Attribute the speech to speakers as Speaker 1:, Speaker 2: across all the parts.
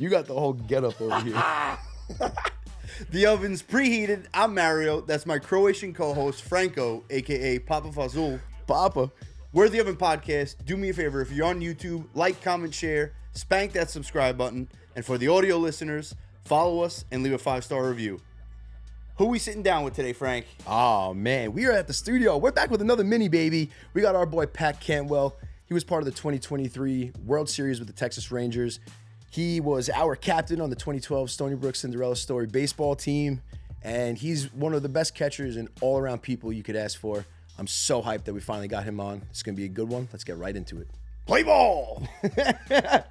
Speaker 1: You got the whole getup over here.
Speaker 2: The oven's preheated. I'm Mario. That's my Croatian co-host, Franco, a.k.a. Papa Fazul.
Speaker 1: Papa.
Speaker 2: We're the Oven Podcast. Do me a favor. If you're on YouTube, like, comment, share, spank that subscribe button. And for the audio listeners, follow us and leave a 5-star review. Who we sitting down with today, Frank?
Speaker 1: Oh, man. We are at the studio. We're back with another mini baby. We got our boy, Pat Cantwell. He was part of the 2023 World Series with the Texas Rangers. He was our captain on the 2012 Stony Brook Cinderella Story baseball team. And he's one of the best catchers and all-around people you could ask for. I'm so hyped that we finally got him on. It's going to be a good one. Let's get right into it. Play ball!
Speaker 3: Keep it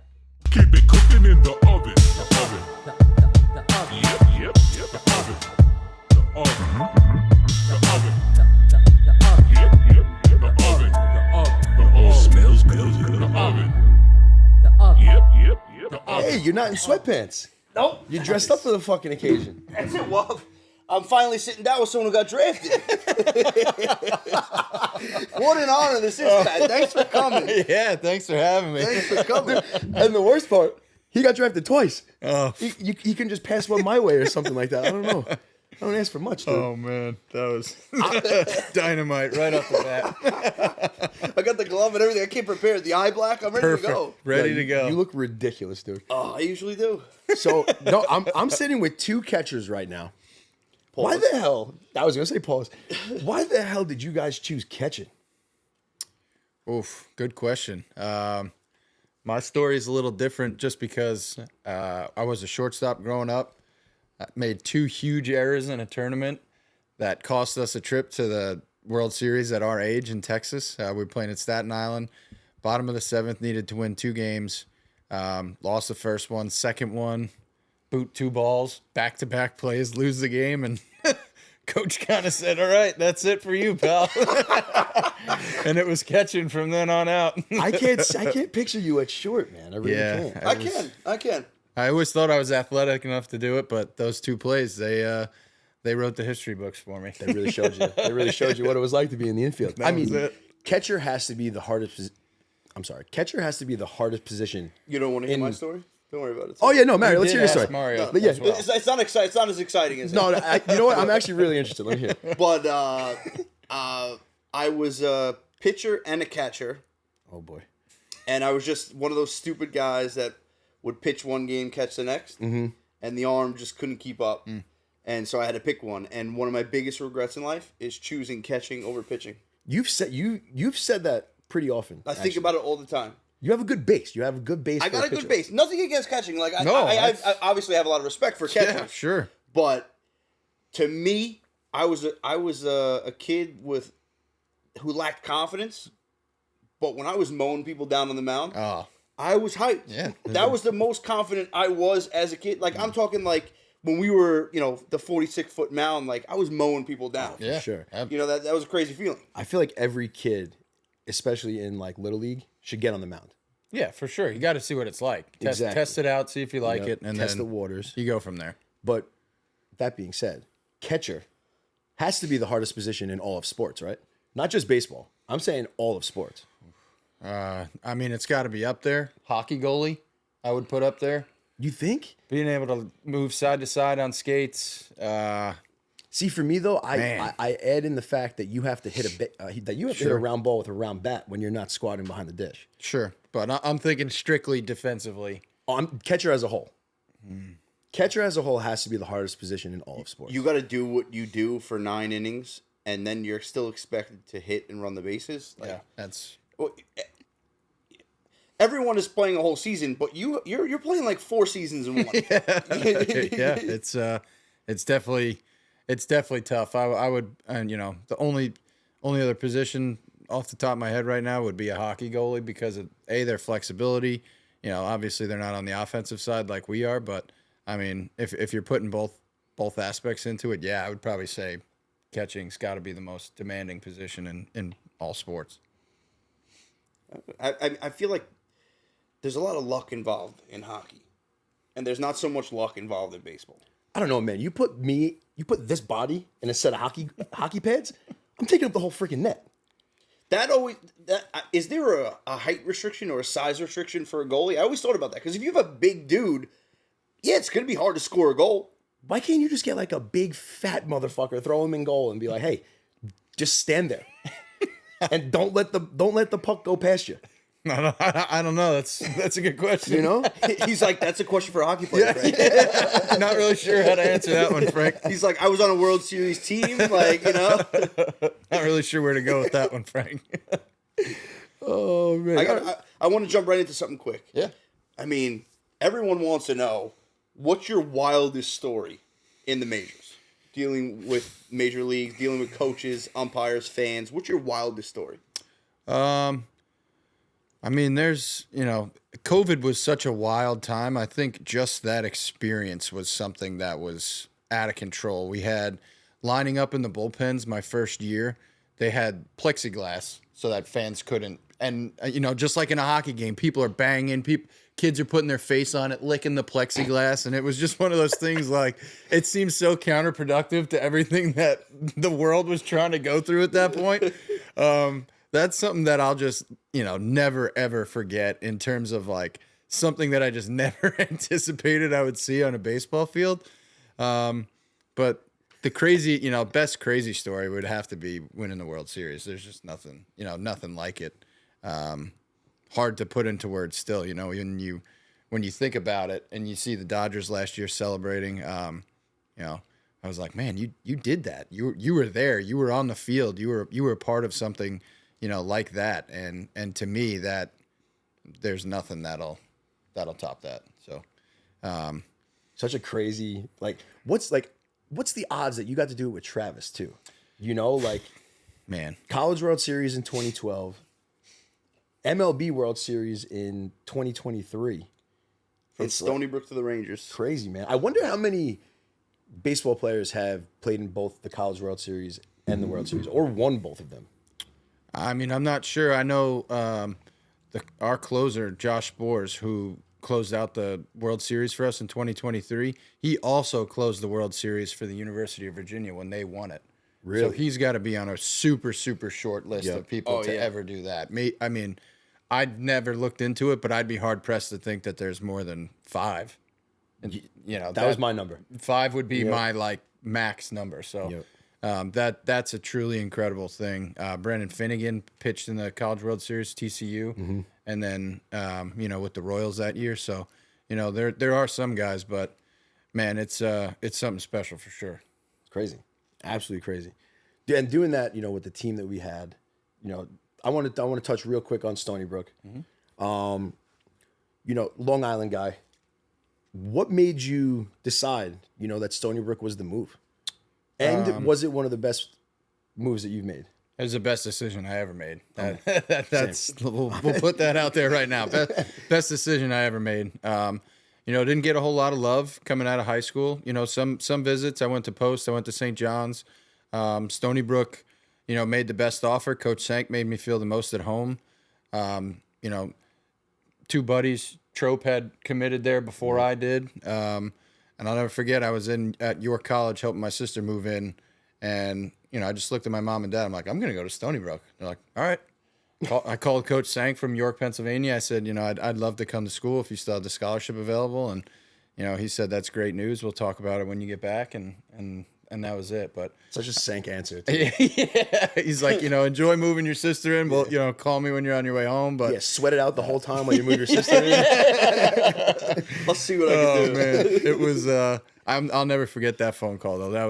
Speaker 3: cooking in the oven. The oven. The oven. Yep. The oven. The oven. The oven. The oven. Yep. The oven. The oven smells good in the oven. The oven. Yep. The oven.
Speaker 1: Hey, you're not in sweatpants.
Speaker 2: Nope.
Speaker 1: You dressed up for the fucking occasion.
Speaker 2: That's it. Well, I'm finally sitting down with someone who got drafted. What an honor this is, Pat. Thanks for coming.
Speaker 4: Yeah, thanks for having me.
Speaker 2: Thanks for coming.
Speaker 1: And the worst part, he got drafted twice.
Speaker 4: Oh,
Speaker 1: He can just pass one my way or something like that. I don't know. I don't ask for much, dude.
Speaker 4: oh man, that was dynamite right off the bat.
Speaker 2: I got the glove and everything. I came prepared. The eye black. I'm ready
Speaker 4: Perfect,
Speaker 2: to go.
Speaker 4: ready to go.
Speaker 1: You look ridiculous, dude.
Speaker 2: Oh, I usually do.
Speaker 1: So no, I'm sitting with two catchers right now.
Speaker 2: Pause.
Speaker 1: Why the hell? I was gonna say pause. Why the hell did you guys choose catching?
Speaker 4: Oof, good question. My story is a little different just because I was a shortstop growing up. I made 2 huge errors in a tournament that cost us a trip to the World Series at our age in Texas. We were playing at Staten Island. Bottom of the 7th, needed to win 2 games. Lost the first one. Second one, boot 2 balls, back-to-back plays, lose the game, and coach kind of said, all right, that's it for you, pal. And it was catching from then on out.
Speaker 1: I can't picture you at short, man. I really can't.
Speaker 2: I can.
Speaker 4: I always thought I was athletic enough to do it, but those 2 plays, they wrote the history books for me.
Speaker 1: They really showed you. They really showed you what it was like to be in the infield.
Speaker 4: That was it.
Speaker 1: Catcher has to be the hardest. I'm sorry. Catcher has to be the hardest position.
Speaker 2: You don't want to hear my story? Don't worry about it.
Speaker 1: Oh yeah, no, Mario. Let's hear your
Speaker 4: Ask
Speaker 1: story.
Speaker 4: Mario
Speaker 1: But yeah,
Speaker 4: as well.
Speaker 2: It's not exciting. It's not as exciting as
Speaker 1: no, you know what? I'm actually really interested. Let me hear.
Speaker 2: But I was a pitcher and a catcher,
Speaker 1: Oh boy.
Speaker 2: and I was just one of those stupid guys that would pitch one game, catch the next, and the arm just couldn't keep up. And so I had to pick one. And one of my biggest regrets in life is choosing catching over pitching.
Speaker 1: You've said that pretty often.
Speaker 2: I think about it all the time.
Speaker 1: You have a good base. You have a good base.
Speaker 2: I got a good base. Nothing against catching. Like I obviously have a lot of respect for catching.
Speaker 4: Yeah, sure.
Speaker 2: But to me, I was a kid who lacked confidence. But when I was mowing people down on the mound, I was hyped.
Speaker 4: Yeah.
Speaker 2: That was the most confident I was as a kid. Like I'm talking like when we were, the 46-foot mound, like I was mowing people down.
Speaker 4: Yeah,
Speaker 1: sure.
Speaker 2: That was a crazy feeling.
Speaker 1: I feel like every kid, especially in like Little League, should get on the mound.
Speaker 4: Yeah, for sure. You got to see what it's like.
Speaker 1: Exactly.
Speaker 4: Test it out, see if you like it, and
Speaker 1: test
Speaker 4: then
Speaker 1: the waters.
Speaker 4: you go from there.
Speaker 1: But that being said, catcher has to be the hardest position in all of sports, right? Not just baseball. I'm saying all of sports.
Speaker 4: I mean, it's got to be up there. Hockey goalie, I would put up there.
Speaker 1: You think?
Speaker 4: Being able to move side to side on skates.
Speaker 1: See, for me though,
Speaker 4: Man.
Speaker 1: I add in the fact that you have to hit that you have to hit a round ball with a round bat when you're not squatting behind the dish.
Speaker 4: Sure, but I'm thinking strictly defensively.
Speaker 1: Catcher as a whole. Catcher as a whole has to be the hardest position in all of sports.
Speaker 2: You got to do what you do for 9 innings, and then you're still expected to hit and run the bases. Like,
Speaker 4: Yeah, that's
Speaker 2: well, everyone is playing a whole season, but you're playing like 4 seasons in one.
Speaker 4: yeah. It's definitely tough. I would, and the only other position off the top of my head right now would be a hockey goalie because of their flexibility. Obviously they're not on the offensive side like we are, but I mean, if you're putting both aspects into it, yeah, I would probably say catching's got to be the most demanding position in all sports.
Speaker 2: I feel like there's a lot of luck involved in hockey, and there's not so much luck involved in baseball.
Speaker 1: I don't know, man. You put this body in a set of hockey pads, I'm taking up the whole freaking net.
Speaker 2: Is there a height restriction or a size restriction for a goalie? I always thought about that because if you have a big dude, Yeah, it's going to be hard to score a goal.
Speaker 1: Why can't you just get like a big fat motherfucker, throw him in goal, and be like, hey, just stand there, and don't let the puck go past you.
Speaker 4: I don't know. That's a good question.
Speaker 1: You know,
Speaker 2: He's like, that's a question for a hockey player, Frank.
Speaker 4: Not really sure how to answer that one, Frank.
Speaker 2: He's like, I was on a World Series team, like, you know.
Speaker 4: Not really sure where to go with that one, Frank.
Speaker 1: oh man,
Speaker 2: I want to jump right into something quick.
Speaker 1: yeah.
Speaker 2: I mean, everyone wants to know, what's your wildest story in the majors? Dealing with major leagues, dealing with coaches, umpires, fans. What's your wildest story?
Speaker 4: I mean, there's, COVID was such a wild time. I think just that experience was something that was out of control. We had lining up in the bullpens my first year, they had plexiglass so that fans couldn't. And, just like in a hockey game, people are banging, kids are putting their face on it, licking the plexiglass. And it was just one of those things like, it seems so counterproductive to everything that the world was trying to go through at that point. That's something that I'll just, never, ever forget in terms of like something that I just never anticipated I would see on a baseball field. But the crazy, best crazy story would have to be winning the World Series. There's just nothing, nothing like it. Hard to put into words still, when you think about it and you see the Dodgers last year celebrating, I was like, man, you did that. You were there. You were on the field. You were a part of something, like that. And to me, that there's nothing that'll top that. So,
Speaker 1: Such a crazy, what's the odds that you got to do it with Travis too?
Speaker 4: Man,
Speaker 1: College World Series in 2012, MLB World Series in 2023.
Speaker 2: From Stony Brook to the Rangers.
Speaker 1: Crazy, man. I wonder how many baseball players have played in both the College World Series and the World Series, or won both of them.
Speaker 4: I mean, I'm not sure. I know our closer, Josh Spores, who closed out the World Series for us in 2023, he also closed the World Series for the University of Virginia when they won it.
Speaker 1: Really?
Speaker 4: So he's got to be on a super, super short list of people ever do that. I mean, I'd never looked into it, but I'd be hard-pressed to think that there's more than 5. And,
Speaker 1: that was my number.
Speaker 4: 5 would be my, max number. So that's a truly incredible thing. Brendan Finnegan pitched in the College World Series, TCU, and then, with the Royals that year. So, there are some guys, but, man, it's something special for sure.
Speaker 1: It's crazy. Absolutely crazy. Yeah, and doing that, with the team that we had, I want to touch real quick on Stony Brook. Long Island guy. What made you decide, that Stony Brook was the move? And was it one of the best moves that you've made?
Speaker 4: It was the best decision I ever made. We'll put that out there right now. Best decision I ever made. Didn't get a whole lot of love coming out of high school. Some visits. I went to Post. I went to St. John's. Stony Brook, made the best offer. Coach Senk made me feel the most at home. 2 buddies, Trope had committed there before I did. And I'll never forget, I was at York College helping my sister move in. And, I just looked at my mom and dad. I'm like, I'm going to go to Stony Brook. They're like, all right. I called Coach Senk from York, Pennsylvania. I said, I'd love to come to school if you still have the scholarship available. And, he said, that's great news. We'll talk about it when you get back. And that was it. But
Speaker 1: such a Senk answer.
Speaker 4: Yeah. He's like, enjoy moving your sister in. Well, call me when you're on your way home. But
Speaker 1: sweat it out the whole time while you move your sister in.
Speaker 2: I'll see what I can do.
Speaker 4: Man, it was. I'll never forget that phone call though. That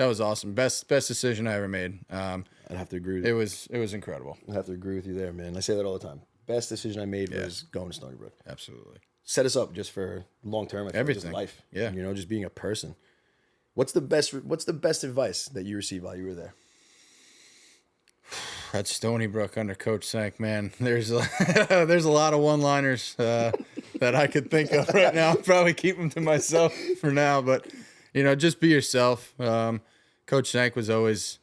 Speaker 4: was awesome. Best decision I ever made.
Speaker 1: I'd have to agree with
Speaker 4: you.
Speaker 1: you.
Speaker 4: It was incredible.
Speaker 1: I have to agree with you there, man. I say that all the time. Best decision I made was going to Stony Brook.
Speaker 4: Absolutely.
Speaker 1: Set us up just for long term.
Speaker 4: Everything.
Speaker 1: Just life.
Speaker 4: Yeah.
Speaker 1: Just being a person. What's the best advice that you received while you were there?
Speaker 4: At Stony Brook under Coach Senk, man. There's a lot of one-liners that I could think of right now. I'll probably keep them to myself for now, but just be yourself. Coach Senk was always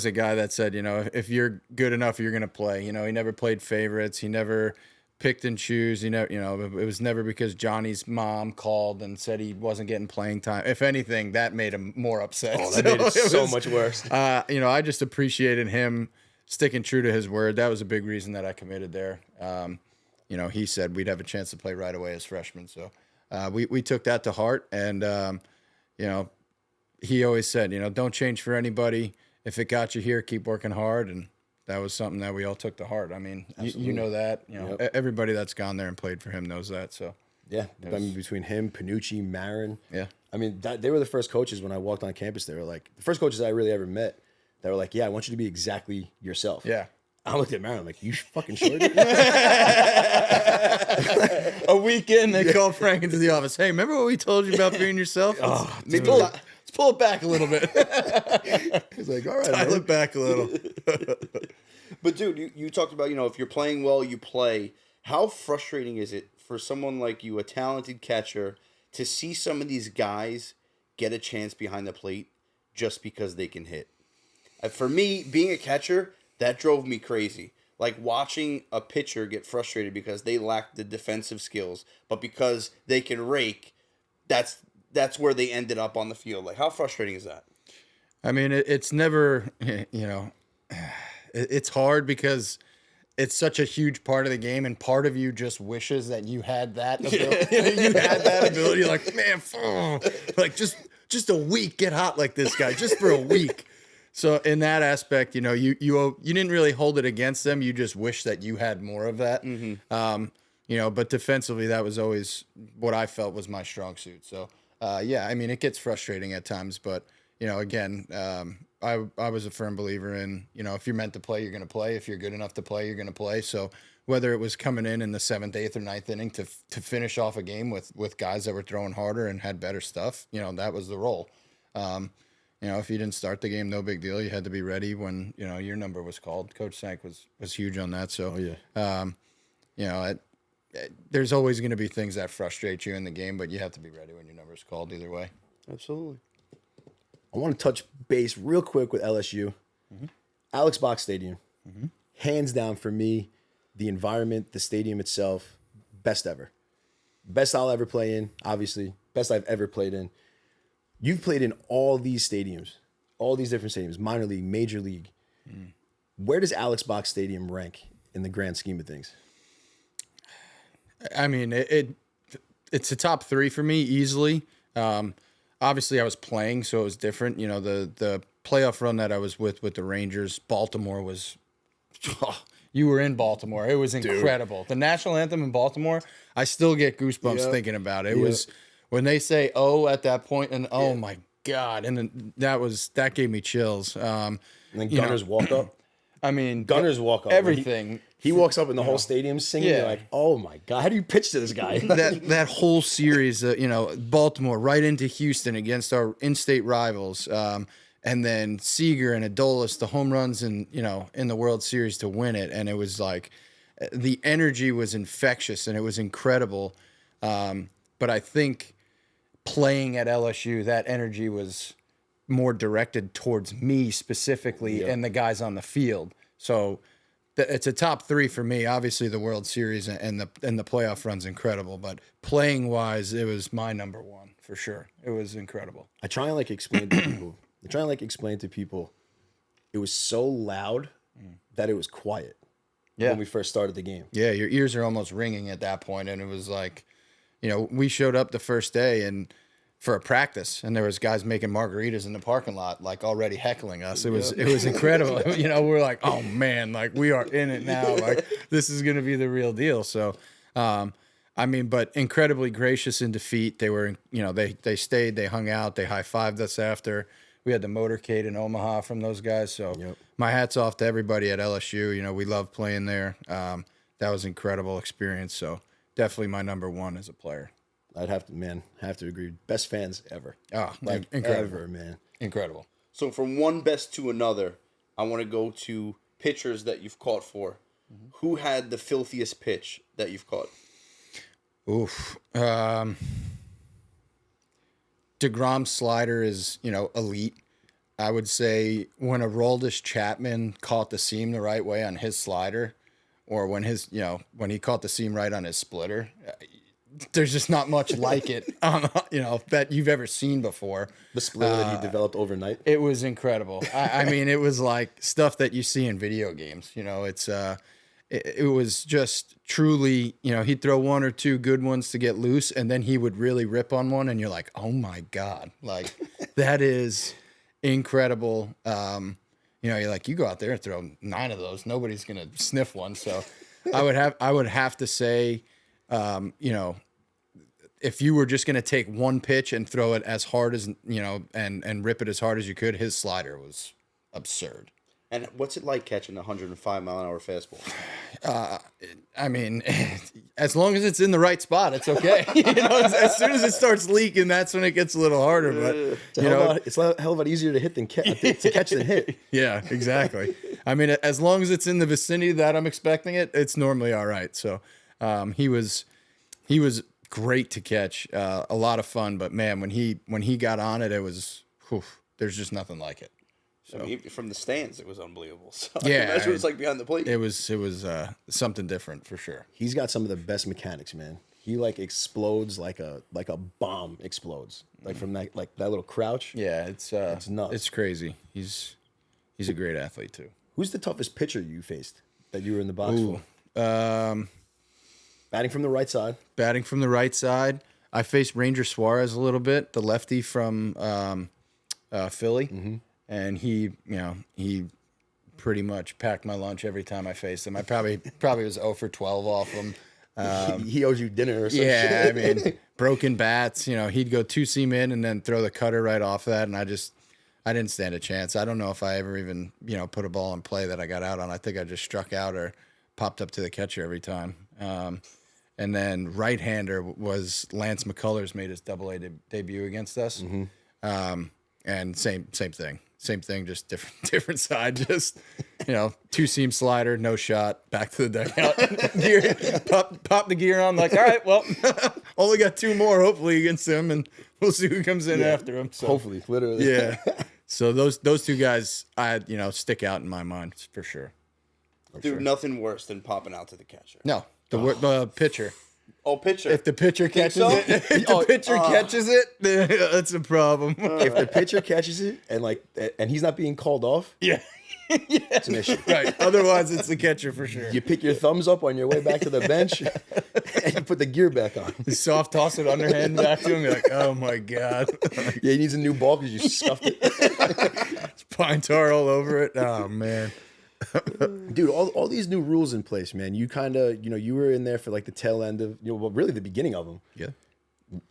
Speaker 4: a guy that said, if you're good enough, you're gonna play. He never played favorites. He never picked and choose. It was never because Johnny's mom called and said he wasn't getting playing time. If anything, that made him more upset.
Speaker 1: Oh, that made it so much worse.
Speaker 4: I just appreciated him sticking true to his word. That was a big reason that I committed there. He said we'd have a chance to play right away as freshmen. So we took that to heart, and he always said, don't change for anybody. If it got you here, keep working hard, and that was something that we all took to heart. I mean, you know that. Everybody that's gone there and played for him knows that. So
Speaker 1: yeah, I mean, between him, Panucci, Marin.
Speaker 4: Yeah.
Speaker 1: I mean, they were the first coaches when I walked on campus. They were like the first coaches I really ever met. They were like, "Yeah, I want you to be exactly yourself."
Speaker 4: Yeah.
Speaker 1: I looked at Marin, I'm like, "You fucking sure?" Dude?"
Speaker 4: A weekend, they called Frank into the office. Hey, remember what we told you about being yourself? Let's pull it back a little bit.
Speaker 1: He's like, "All right,
Speaker 4: Dial it back a little."
Speaker 2: But dude, you talked about, if you're playing well, you play. How frustrating is it for someone like you, a talented catcher, to see some of these guys get a chance behind the plate just because they can hit? For me, being a catcher, that drove me crazy. Like watching a pitcher get frustrated because they lack the defensive skills, but because they can rake, that's where they ended up on the field. Like, how frustrating is that?
Speaker 4: I mean, it's never, it's hard because it's such a huge part of the game, and part of you just wishes that you had that ability. You had that ability, like, man, like just a week, get hot like this guy, just for a week. So in that aspect, you didn't really hold it against them. You just wish that you had more of that. Mm-hmm. But defensively, that was always what I felt was my strong suit. So I mean, it gets frustrating at times, but again, I was a firm believer in, if you're meant to play, you're going to play. If you're good enough to play, you're going to play. So whether it was coming in the 7th, 8th, or 9th inning to finish off a game with guys that were throwing harder and had better stuff, that was the role. If you didn't start the game, no big deal. You had to be ready when, your number was called. Coach Senk was huge on that. So, there's always going to be things that frustrate you in the game, but you have to be ready when your number's called either way.
Speaker 2: Absolutely.
Speaker 1: I want to touch base real quick with LSU. Mm-hmm. Alex Box Stadium. Mm-hmm. Hands down for me, the environment, the stadium itself, best ever. Best I'll ever play in, obviously. Best I've ever played in. You've played in all these stadiums, all these different stadiums, minor league, major league. Mm. Where does Alex Box Stadium rank in the grand scheme of things?
Speaker 4: I mean, it's a top 3 for me easily. Obviously, I was playing, so it was different. The playoff run that I was with the Rangers, Baltimore was. You were in Baltimore. It was incredible. Dude. The national anthem in Baltimore, I still get goosebumps thinking about it. It was when they say "oh" at that point, and oh my god, and then that gave me chills. And
Speaker 1: then Gunner's walk up.
Speaker 4: I mean,
Speaker 1: Gunner's walk up.
Speaker 4: Everything.
Speaker 1: He walks up and the whole stadium singing. You're like, oh my god, how do you pitch to this guy?
Speaker 4: that whole series, Baltimore right into Houston against our in-state rivals, and then Seager and Adolis, the home runs in the World Series to win it, and it was like the energy was infectious and it was incredible. But I think playing at LSU, that energy was more directed towards me specifically and the guys on the field. So it's a top 3 for me. Obviously, the World Series and the playoff run's incredible, but playing wise, it was my number 1 for sure. It was incredible.
Speaker 1: I try and explain to people. It was so loud that it was quiet. When we first started the game.
Speaker 4: Yeah, your ears are almost ringing at that point, and it was like, we showed up the first day and for a practice, and there was guys making margaritas in the parking lot, like already heckling us. It was incredible. We're like, oh man, like we are in it now. Like this is gonna be the real deal. So, but incredibly gracious in defeat. They were, they stayed, they hung out, they high-fived us after. We had the motorcade in Omaha from those guys. So my hat's off to everybody at LSU. We love playing there. That was an incredible experience. So definitely my number 1 as a player.
Speaker 1: I'd have to agree. Best fans ever.
Speaker 4: Oh, incredible.
Speaker 1: Ever, man.
Speaker 4: Incredible.
Speaker 2: So from one best to another, I want to go to pitchers that you've caught for. Mm-hmm. Who had the filthiest pitch that you've caught?
Speaker 4: Oof. deGrom's slider is, elite. I would say when Aroldis Chapman caught the seam the right way on his slider, or when when he caught the seam right on his splitter, there's just not much like it, that you've ever seen before.
Speaker 1: The splitter that he developed overnight.
Speaker 4: It was incredible. I mean, it was like stuff that you see in video games. It's it was just truly, he'd throw one or two good ones to get loose, and then he would really rip on one, and you're like, oh my God, like that is incredible. You're like, you go out there and throw 9 of those, nobody's gonna sniff one. So I would have to say, if you were just gonna take one pitch and throw it as hard as and rip it as hard as you could, his slider was absurd.
Speaker 2: And what's it like catching a 105-mile-an-hour fastball?
Speaker 4: I mean, as long as it's in the right spot, it's okay. As soon as it starts leaking, that's when it gets a little harder. But
Speaker 1: it's a hell of a lot easier to hit than to catch than hit.
Speaker 4: Yeah, exactly. I mean, as long as it's in the vicinity that I'm expecting it, it's normally all right. So he was great to catch, a lot of fun. But man, when he got on it, it was there's just nothing like it. So.
Speaker 2: I mean, from the stands, it was unbelievable. So
Speaker 4: Yeah,
Speaker 2: imagine what it's like behind the plate.
Speaker 4: It was something different for sure.
Speaker 1: He's got some of the best mechanics, man. He like explodes like a bomb explodes, like from that little crouch.
Speaker 4: Yeah, it's
Speaker 1: nuts.
Speaker 4: It's crazy. He's a great athlete too.
Speaker 1: Who's the toughest pitcher you faced that you were in the box for? Batting from the right side.
Speaker 4: Batting from the right side. I faced Ranger Suarez a little bit, the lefty from Philly. Mm-hmm. And he pretty much packed my lunch every time I faced him. I probably was 0 for 12 off him.
Speaker 1: He owes you dinner or something.
Speaker 4: Yeah, I mean, broken bats. He'd go 2-seam in and then throw the cutter right off that, and I didn't stand a chance. I don't know if I ever even put a ball in play that I got out on. I think I just struck out or popped up to the catcher every time. And then right-hander was Lance McCullers made his Double-A debut against us. Mm-hmm. And same thing. Same thing, just different side. Just 2-seam slider, no shot, back to the dugout. Gear, pop the gear on. Like, all right, well, only got 2 more hopefully against him, and we'll see who comes in after him. So,
Speaker 1: hopefully, literally.
Speaker 4: Yeah. So those 2 guys, stick out in my mind for sure.
Speaker 2: Dude, nothing worse than popping out to the catcher.
Speaker 4: No, the pitcher.
Speaker 2: Oh, pitcher.
Speaker 4: If the pitcher catches it, catches it, that's a problem.
Speaker 1: If the pitcher catches it and he's not being called off,
Speaker 4: yeah.
Speaker 1: It's an issue.
Speaker 4: Right. Otherwise, it's the catcher for sure.
Speaker 1: You pick your thumbs up on your way back to the bench and you put the gear back on.
Speaker 4: You soft toss it underhand back to him. You're like, oh my God.
Speaker 1: Yeah, he needs a new ball because you scuffed it.
Speaker 4: It's pine tar all over it. Oh man.
Speaker 1: Dude, all these new rules in place, man. You kind of, you were in there for like the tail end of, really the beginning of them.
Speaker 4: Yeah.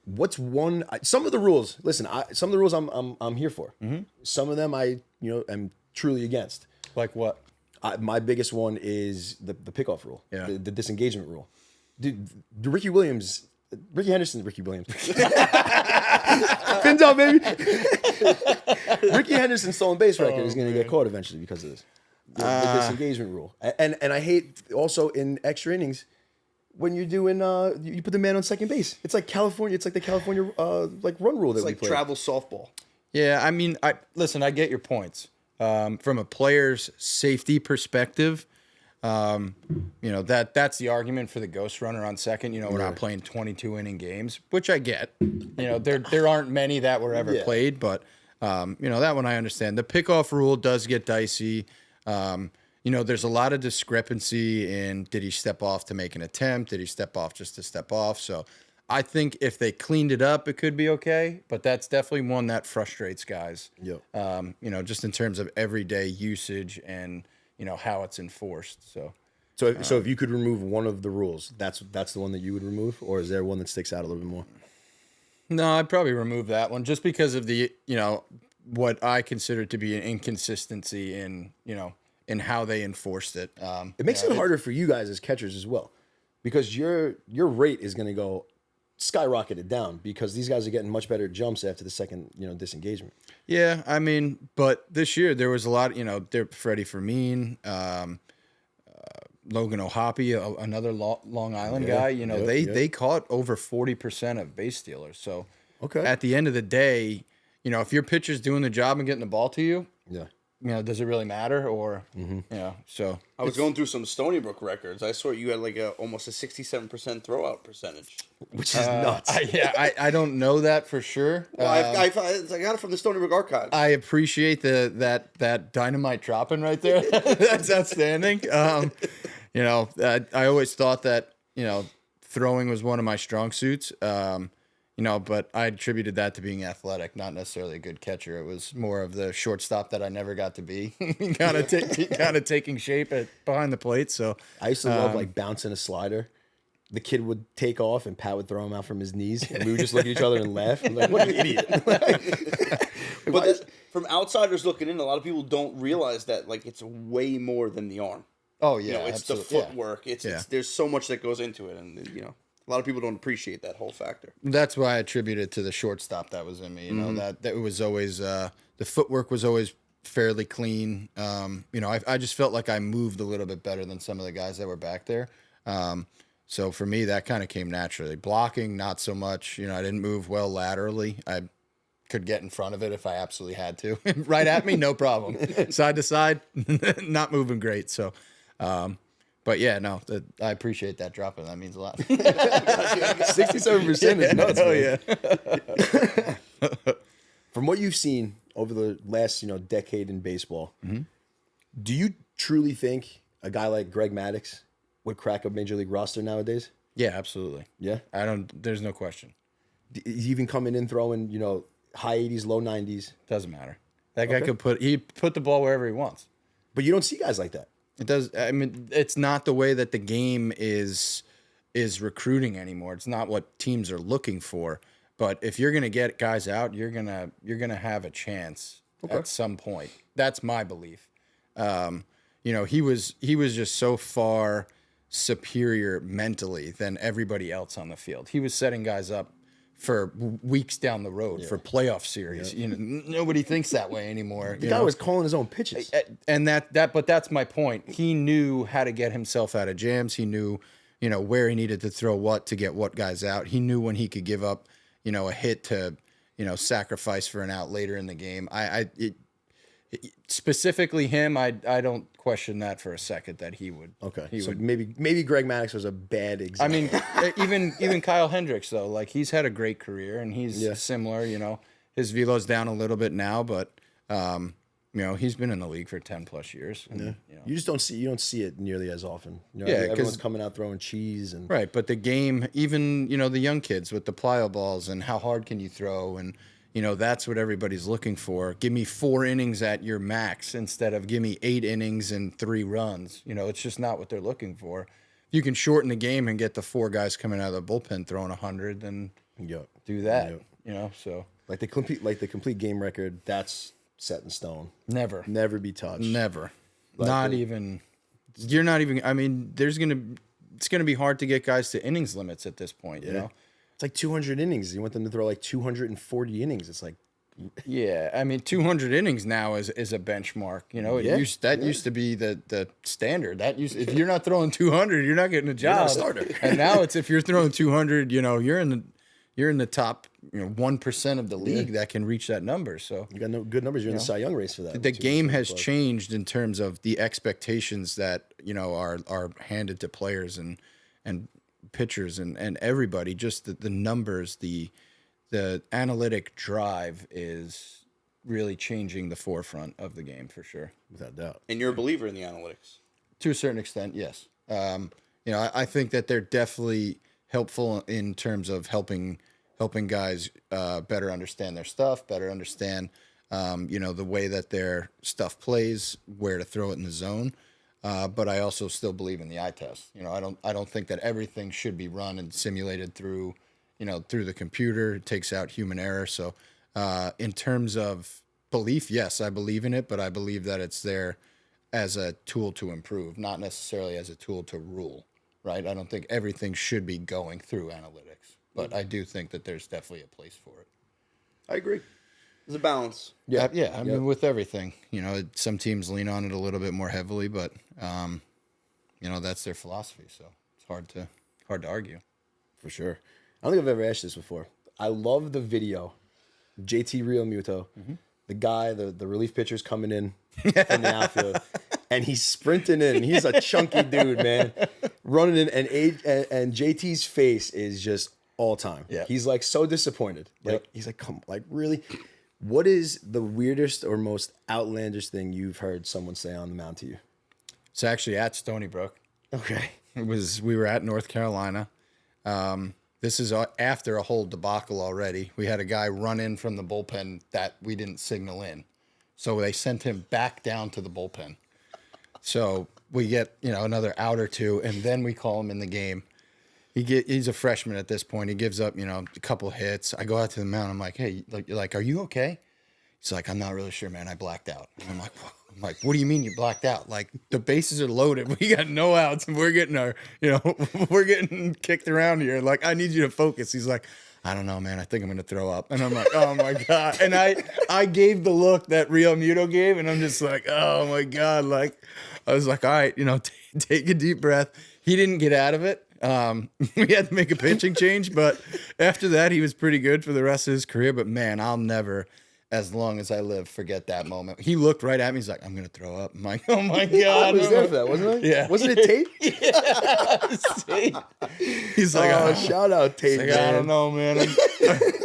Speaker 1: What's some of the rules? Listen, some of the rules I'm here for. Mm-hmm. Some of them I am truly against.
Speaker 4: Like what?
Speaker 1: My biggest one is the pickoff rule.
Speaker 4: Yeah.
Speaker 1: The disengagement rule. Dude, Ricky Williams. Pins out, baby. Ricky Henderson's stolen base record is going to get caught eventually because of this. The disengagement rule, and I hate also in extra innings when you're doing you put the man on second base. It's like California. It's like the California run rule that we play.
Speaker 2: Travel softball.
Speaker 4: Yeah, I mean, I get your points. From a player's safety perspective, that's the argument for the ghost runner on second. We're not playing 22 inning games, which I get. There aren't many that were ever played, but that one I understand. The pickoff rule does get dicey. There's a lot of discrepancy in did he step off to make an attempt? Did he step off just to step off? So I think if they cleaned it up, it could be okay. But that's definitely one that frustrates guys.
Speaker 1: Yep.
Speaker 4: Just in terms of everyday usage and, how it's enforced. So
Speaker 1: if you could remove one of the rules, that's the one that you would remove? Or is there one that sticks out a little bit more?
Speaker 4: No, I'd probably remove that one just because of the, what I consider to be an inconsistency in how they enforced it.
Speaker 1: It makes it harder for you guys as catchers as well, because your rate is going to go skyrocketed down because these guys are getting much better jumps after the second disengagement.
Speaker 4: Yeah, I mean, but this year there was a lot. Freddie Fermin, Logan O'Hoppe, another Long Island guy. They caught over 40% of base stealers. So at the end of the day, if your pitcher's doing the job and getting the ball to you, does it really matter? Or, so.
Speaker 2: I was going through some Stony Brook records. I saw you had almost a 67% throwout percentage.
Speaker 1: Which is nuts.
Speaker 4: I don't know that for sure.
Speaker 2: Well, I got it from the Stony Brook archives.
Speaker 4: I appreciate that dynamite dropping right there. That's outstanding. You know, I always thought that, you know, throwing was one of my strong suits. You know, but I attributed that to being athletic, not necessarily a good catcher. It was more of the shortstop that I never got to be, kind of taking shape behind the plate. So
Speaker 1: I used to love like bouncing a slider. The kid would take off and Pat would throw him out from his knees, and we would just look at each other and laugh. I'm like, what an idiot!
Speaker 2: But from outsiders looking in, a lot of people don't realize that like it's way more than the arm.
Speaker 4: oh yeah,
Speaker 2: You know, it's the
Speaker 4: absolutely.
Speaker 2: footwork. It's
Speaker 4: Yeah.
Speaker 2: there's so much that goes into it, and you know, a lot of people don't appreciate that whole factor.
Speaker 4: That's why I attribute it to the shortstop that was in me. You know, that it was always the footwork was always fairly clean. You know, I just felt like I moved a little bit better than some of the guys that were back there. So for me, that kind of came naturally. Blocking, not so much. You know, I didn't move well laterally. I could get in front of it if I absolutely had to. Right at me, no problem. Side to side, not moving great. So, but yeah, no, I appreciate that drop in. That means a lot.
Speaker 1: 67% is nuts.
Speaker 4: Oh
Speaker 1: Man.
Speaker 4: yeah.
Speaker 1: From what you've seen over the last, decade in baseball, do you truly think a guy like Greg Maddux would crack a major league roster nowadays?
Speaker 4: Yeah, absolutely.
Speaker 1: Yeah.
Speaker 4: There's no question.
Speaker 1: He's even coming in throwing, high 80s, low 90s.
Speaker 4: Doesn't matter. That guy could put the ball wherever he wants.
Speaker 1: But you don't see guys like that.
Speaker 4: It does. I mean, it's not the way that the game is recruiting anymore. It's not what teams are looking for. But if you're gonna get guys out, you're gonna have a chance at some point. That's my belief. He was just so far superior mentally than everybody else on the field. He was setting guys up for weeks down the road for playoff series.
Speaker 1: Yeah.
Speaker 4: Nobody thinks that way anymore.
Speaker 1: The guy was calling his own pitches.
Speaker 4: And but that's my point. He knew how to get himself out of jams. He knew, where he needed to throw what to get what guys out. He knew when he could give up, a hit to, sacrifice for an out later in the game. Specifically him, I don't question that for a second that he would.
Speaker 1: Okay,
Speaker 4: he
Speaker 1: so
Speaker 4: would.
Speaker 1: maybe Greg Maddux was a bad example.
Speaker 4: I mean, even Kyle Hendricks though, like he's had a great career and he's similar. His velo's down a little bit now, but he's been in the league for 10 plus years. And,
Speaker 1: You just don't see it nearly as often.
Speaker 4: Yeah,
Speaker 1: everyone's coming out throwing cheese and
Speaker 4: right. But the game, even the young kids with the plyo balls and how hard can you throw, and that's what everybody's looking for. Give me 4 innings at your max instead of give me 8 innings and 3 runs. It's just not what they're looking for. If you can shorten the game and get the 4 guys coming out of the bullpen throwing 100, then do that. So
Speaker 1: like the complete game record, that's set in stone.
Speaker 4: never
Speaker 1: Be touched.
Speaker 4: Never.
Speaker 1: Like
Speaker 4: Not even. You're not even. I mean, it's gonna be hard to get guys to innings limits at this point.
Speaker 1: It's like 200 innings. You want them to throw like 240 innings. It's like,
Speaker 4: Yeah, I mean, 200 innings now is a benchmark. Used to be the standard. If you're not throwing 200, you're not getting a job.
Speaker 1: not a starter.
Speaker 4: And now it's if you're throwing 200, you're in the top 1% of the league that can reach that number. So
Speaker 1: you got no good numbers. You're in the Cy Young race for that.
Speaker 4: the game has changed in terms of the expectations that are handed to players and pitchers and everybody. Just the numbers, the analytic drive is really changing the forefront of the game for sure,
Speaker 1: without doubt.
Speaker 2: And you're a believer in the analytics.
Speaker 4: to a certain extent. Yes, I think that they're definitely helpful in terms of helping guys better understand their stuff, better understand the way that their stuff plays, where to throw it in the zone. But I also still believe in the eye test. I don't think that everything should be run and simulated through the computer. It takes out human error. So in terms of belief, yes, I believe in it, but I believe that it's there as a tool to improve, not necessarily as a tool to rule, right? I don't think everything should be going through analytics, but I do think that there's definitely a place for it.
Speaker 2: I agree. There's a balance.
Speaker 4: Yeah. I mean, with everything, some teams lean on it a little bit more heavily, but that's their philosophy. So it's hard to argue.
Speaker 1: For sure. I don't think I've ever asked this before. I love the video. JT Real Muto, the guy, the relief pitcher's coming in from the outfield, and he's sprinting in. He's a chunky dude, man, running in, and JT's face is just all time.
Speaker 4: Yeah.
Speaker 1: He's like so disappointed. He's like, come, like really. What is the weirdest or most outlandish thing you've heard someone say on the mound to you?
Speaker 4: It's actually at Stony Brook.
Speaker 1: Okay.
Speaker 4: We were at North Carolina. This is after a whole debacle already. We had a guy run in from the bullpen that we didn't signal in. So they sent him back down to the bullpen. So we get, another out or two, and then we call him in the game. He's a freshman at this point. He gives up, a couple hits. I go out to the mound. I'm like, hey, are you okay? He's like, I'm not really sure, man. I blacked out. And I'm like, what do you mean you blacked out? Like, the bases are loaded. We got no outs, and we're getting we're getting kicked around here. Like, I need you to focus. He's like, I don't know, man. I think I'm going to throw up. And I'm like, oh, my God. And I gave the look that Real Muto gave, and I'm just like, oh, my God. Like, I was like, all right, take a deep breath. He didn't get out of it. We had to make a pitching change, but after that, he was pretty good for the rest of his career. But, man, I'll never, as long as I live, forget that moment. He looked right at me. He's like, I'm going to throw up. I'm like, oh, my God.
Speaker 1: I was there for that, wasn't I?
Speaker 4: Yeah.
Speaker 1: Wasn't it tape?
Speaker 4: Yeah. He's like,
Speaker 1: shout out tape,
Speaker 4: like,
Speaker 1: man.
Speaker 4: I don't know, man.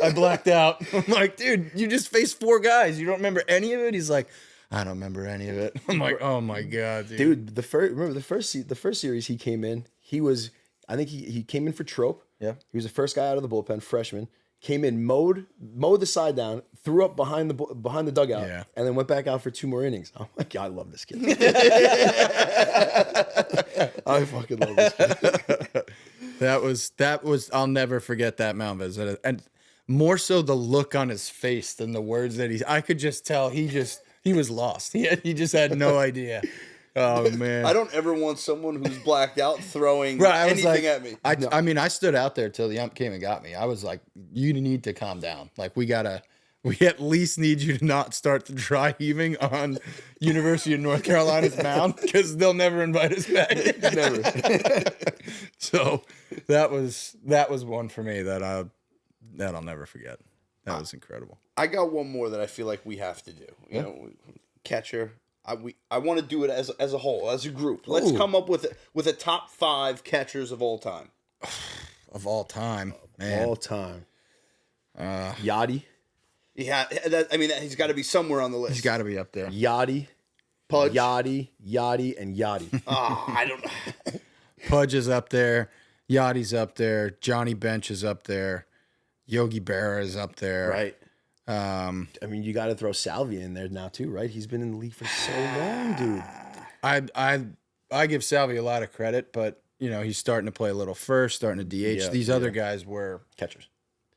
Speaker 4: I blacked out. I'm like, dude, you just faced 4 guys. You don't remember any of it? He's like, I don't remember any of it. I'm like, oh my God, dude.
Speaker 1: Remember the first series he came in, I think he came in for Trope.
Speaker 4: Yeah.
Speaker 1: He was the first guy out of the bullpen, freshman. Came in, mowed the side down, threw up behind the dugout,
Speaker 4: Yeah.
Speaker 1: and then went back out for 2 more innings. I'm like, I love this kid. I fucking love this kid.
Speaker 4: That was I'll never forget that mound visit. And more so the look on his face than the words that I could just tell he was lost. He just had no idea. Oh man.
Speaker 2: I don't ever want someone who's blacked out throwing
Speaker 4: I was
Speaker 2: anything
Speaker 4: like,
Speaker 2: at me.
Speaker 4: I mean, I stood out there till the ump came and got me. I was like, you need to calm down. Like, we at least need you to not start the dry heaving on University of North Carolina's mound, because they'll never invite us back.
Speaker 1: Never.
Speaker 4: So that was one for me that I'll never forget. That was incredible.
Speaker 2: I got one more that I feel like we have to do. Catcher. I want to do it as a whole, as a group. Let's come up with a top 5 catchers of all time.
Speaker 4: Of all time, man.
Speaker 1: All time. Yachty.
Speaker 2: Yeah, he's got to be somewhere on the list.
Speaker 4: He's got to be up there.
Speaker 1: Yachty.
Speaker 2: Pudge.
Speaker 1: Yachty, and Yachty.
Speaker 2: I don't know.
Speaker 4: Pudge is up there. Yachty's up there. Johnny Bench is up there. Yogi Berra is up there.
Speaker 1: Right. I mean, you got to throw Salvia in there now too, right? He's been in the league for so long, dude.
Speaker 4: I give Salvia a lot of credit, but he's starting to play a little first, starting to DH. These other guys were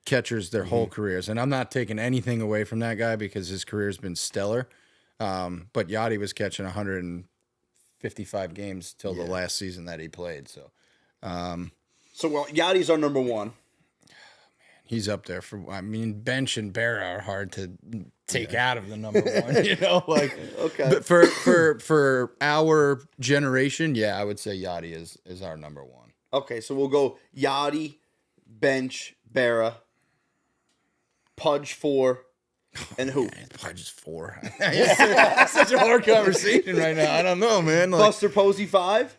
Speaker 4: catchers their whole careers, and I'm not taking anything away from that guy because his career's been stellar. But Yachty was catching 155 games till the last season that he played. So,
Speaker 2: Yachty's our number 1.
Speaker 4: he's up there Bench and Berra are hard to take out of the number 1, like,
Speaker 2: Okay.
Speaker 4: But for our generation, I would say Yachty is our number 1.
Speaker 2: Okay, so we'll go Yachty, Bench, Berra, Pudge 4, and who?
Speaker 4: Pudge is 4. It's such a hard conversation right now. I don't know, man. Like,
Speaker 2: Buster Posey 5?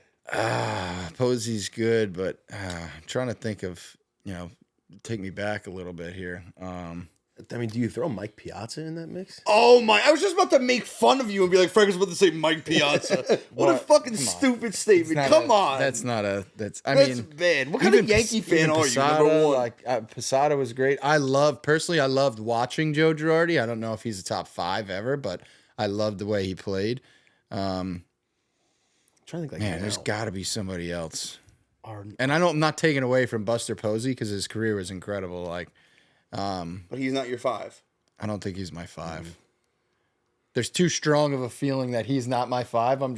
Speaker 4: Posey's good, but I'm trying to think of, take me back a little bit here.
Speaker 1: I mean, do you throw Mike Piazza in that mix?
Speaker 2: Oh my! I was just about to make fun of you and be like, Franco's about to say Mike Piazza. What a fucking stupid statement! Come on,
Speaker 4: that's not a.
Speaker 2: That's bad. What kind of Yankee fan are you? Number 1.
Speaker 4: Like Posada was great. I loved watching Joe Girardi. I don't know if he's a top 5 ever, but I loved the way he played.
Speaker 1: I'm trying to think
Speaker 4: there's got to be somebody else. And I'm not taking away from Buster Posey because his career was incredible. Like.
Speaker 2: But he's not your 5.
Speaker 4: I don't think he's my 5. There's too strong of a feeling that he's not my 5. I'm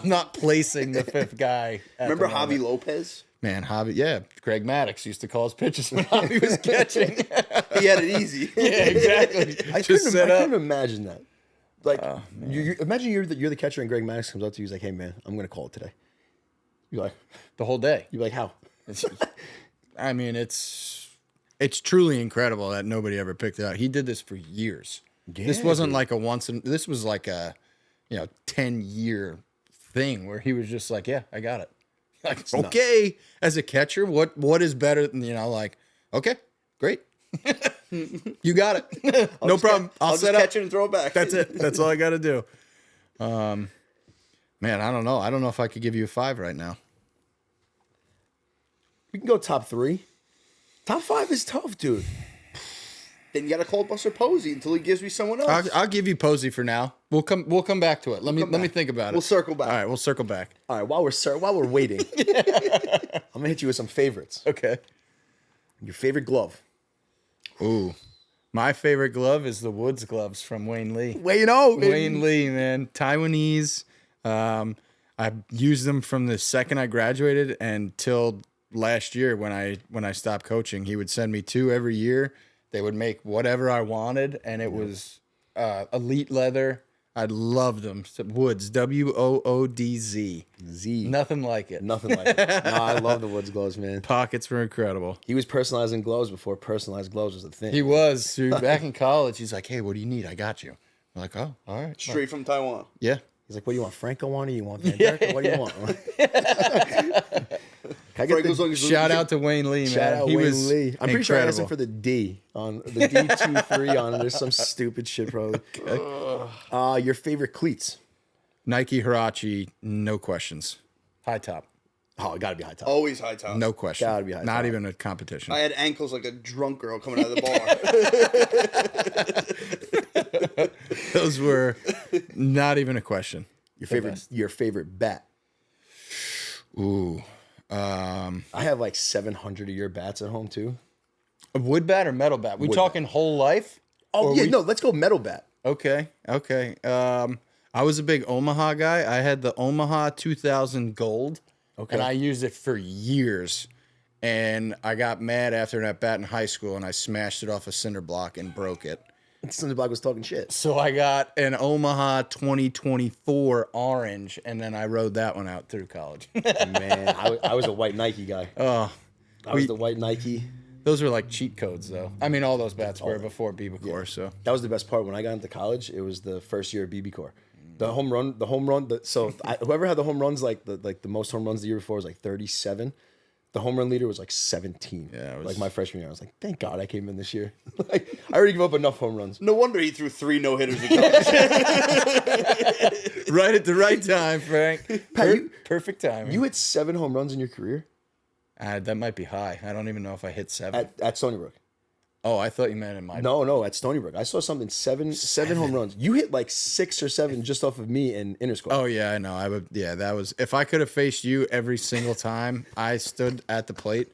Speaker 4: not placing the 5th guy.
Speaker 2: Remember Javi Lopez?
Speaker 4: Man, Javi, Greg Maddux used to call his pitches when Javi was catching.
Speaker 2: He had it easy.
Speaker 4: Yeah, exactly.
Speaker 1: I couldn't imagine that. Like, you imagine you're the catcher and Greg Maddux comes up to you. He's like, "Hey, man, I'm gonna call it today." You're like,
Speaker 4: the whole day.
Speaker 1: You're like, how?
Speaker 4: I mean, it's truly incredible that nobody ever picked it out. He did this for years.
Speaker 1: Yeah,
Speaker 4: this wasn't like this was like a 10-year thing where he was just like, yeah, I got it. Like, okay, as a catcher, what is better than, like, okay, great. You got it. No problem. I'll set up.
Speaker 2: Catch it and throw it back.
Speaker 4: That's it. That's all I got to do. Man, I don't know. I don't know if I could give you a 5 right now.
Speaker 1: We can go top 3. Top 5 is tough, dude.
Speaker 2: Then you got to call Buster Posey until he gives me someone else.
Speaker 4: I'll give you Posey for now. We'll come back to it. Let me think about it.
Speaker 2: We'll circle back.
Speaker 4: All right, we'll circle back.
Speaker 1: All right, while we're waiting, I'm gonna hit you with some favorites.
Speaker 4: Okay.
Speaker 1: Your favorite glove?
Speaker 4: Ooh, my favorite glove is the Woods gloves from Wayne Lee.
Speaker 1: Wayne
Speaker 4: Lee, man, Taiwanese. I used them from the second I graduated until last year when I stopped coaching. He would send me 2 every year. They would make whatever I wanted, and it was elite leather. I loved them. Woods, WOODZ.
Speaker 1: Z.
Speaker 4: Nothing like it.
Speaker 1: Nothing like it. No, I love the Woods gloves, man.
Speaker 4: Pockets were incredible.
Speaker 1: He was personalizing gloves before personalized gloves was a thing.
Speaker 4: He was. Dude, back in college, he's like, hey, what do you need? I got you. I'm like, oh, all right.
Speaker 2: Straight from Taiwan.
Speaker 4: Yeah.
Speaker 1: He's like, what do you want? Franco on it? You want Van Dyke? What do you want? Can I get
Speaker 2: Franco's on his
Speaker 4: Shout out to Wayne Lee, man.
Speaker 1: Shout out
Speaker 4: He
Speaker 1: Wayne
Speaker 4: was
Speaker 1: Lee. I'm pretty sure I asked him
Speaker 4: incredible.
Speaker 1: for the D on the D23 on it. There's some stupid shit probably. Your favorite cleats?
Speaker 4: Nike Hirachi, no questions. High top,
Speaker 1: Oh, it gotta be high top.
Speaker 2: Always high top.
Speaker 4: no question.
Speaker 1: Gotta be high
Speaker 4: Not
Speaker 1: top.
Speaker 4: even a competition.
Speaker 2: I had ankles like a drunk girl coming out of the bar.
Speaker 4: Those were not even a question.
Speaker 1: Your favorite bat?
Speaker 4: Ooh.
Speaker 1: I have like 700 of your bats at home too.
Speaker 4: A wood bat or metal bat? We
Speaker 1: Wood
Speaker 4: talking whole life?
Speaker 1: Oh
Speaker 4: Or
Speaker 1: yeah, no, let's go metal bat.
Speaker 4: Okay. I was a big Omaha guy. I had the Omaha 2000 gold.
Speaker 1: Okay.
Speaker 4: And I used it for years. And I got mad after that bat in high school, and I smashed it off a cinder block and broke it.
Speaker 1: Cinder Block was talking shit.
Speaker 4: So I got an Omaha 2024 orange, and then I rode that one out through college.
Speaker 1: Man, I was a white Nike guy.
Speaker 4: Oh,
Speaker 1: I was the white Nike.
Speaker 4: those are like cheat codes, though. I mean, all those bats were before BB Core, so.
Speaker 1: That was the best part. When I got into college, it was the first year of BB Core. The home run. Whoever had the home runs, like the most home runs the year before was like 37. The home run leader was like 17.
Speaker 4: Yeah, it was-
Speaker 1: like my freshman year. I was like, thank God I came in this year. Like, I already gave up enough home runs.
Speaker 2: No wonder he threw 3 no-hitters in college.
Speaker 4: Right at the right time, Frank. Perfect timing.
Speaker 1: You hit 7 home runs in your career
Speaker 4: That might be high. I don't even know if I hit 7.
Speaker 1: at Stony Brook.
Speaker 4: Oh, I thought you meant in my.
Speaker 1: No, at Stony Brook. I saw something seven home runs. You hit like 6 or 7 just off of me in interscore.
Speaker 4: Oh yeah, I know. I would. Yeah, that was. If I could have faced you every single time I stood at the plate,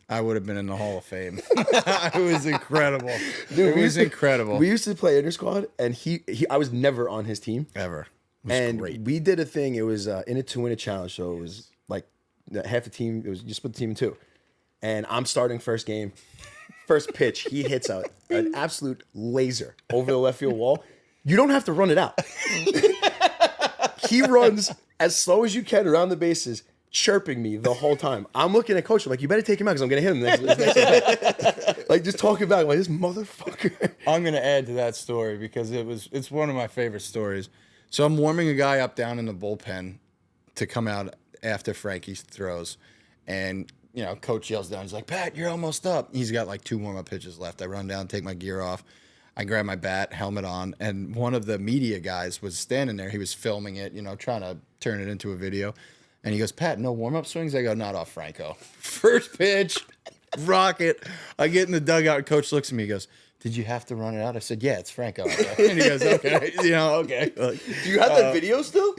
Speaker 4: I would have been in the Hall of Fame. It was incredible. Dude, it was incredible.
Speaker 1: We used to play intersquad, and I was never on his team.
Speaker 4: Ever. It was
Speaker 1: And
Speaker 4: great.
Speaker 1: we did a thing. It was in it to win a challenge. So it was like half the team. It was you split the team in 2, and I'm starting first game. First pitch, he hits out an absolute laser over the left field wall. You don't have to run it out. He runs as slow as you can around the bases, chirping me the whole time. I'm looking at coach. I'm like, you better take him out because I'm going to hit him next like, just talking back. I'm like, this motherfucker.
Speaker 4: I'm gonna add to that story because it's one of my favorite stories. So I'm warming a guy up down in the bullpen to come out after Frankie's throws, and coach yells down. He's like, Pat, you're almost up. He's got like 2 warm-up pitches left. I run down, take my gear off. I grab my bat, helmet on, and one of the media guys was standing there. He was filming it, trying to turn it into a video. And he goes, Pat, no warm-up swings? I go, not off Franco. First pitch, rocket. I get in the dugout, and coach looks at me. He goes, did you have to run it out? I said, yeah, it's Franco. And he goes, okay, okay. Like,
Speaker 2: Do you have that video still?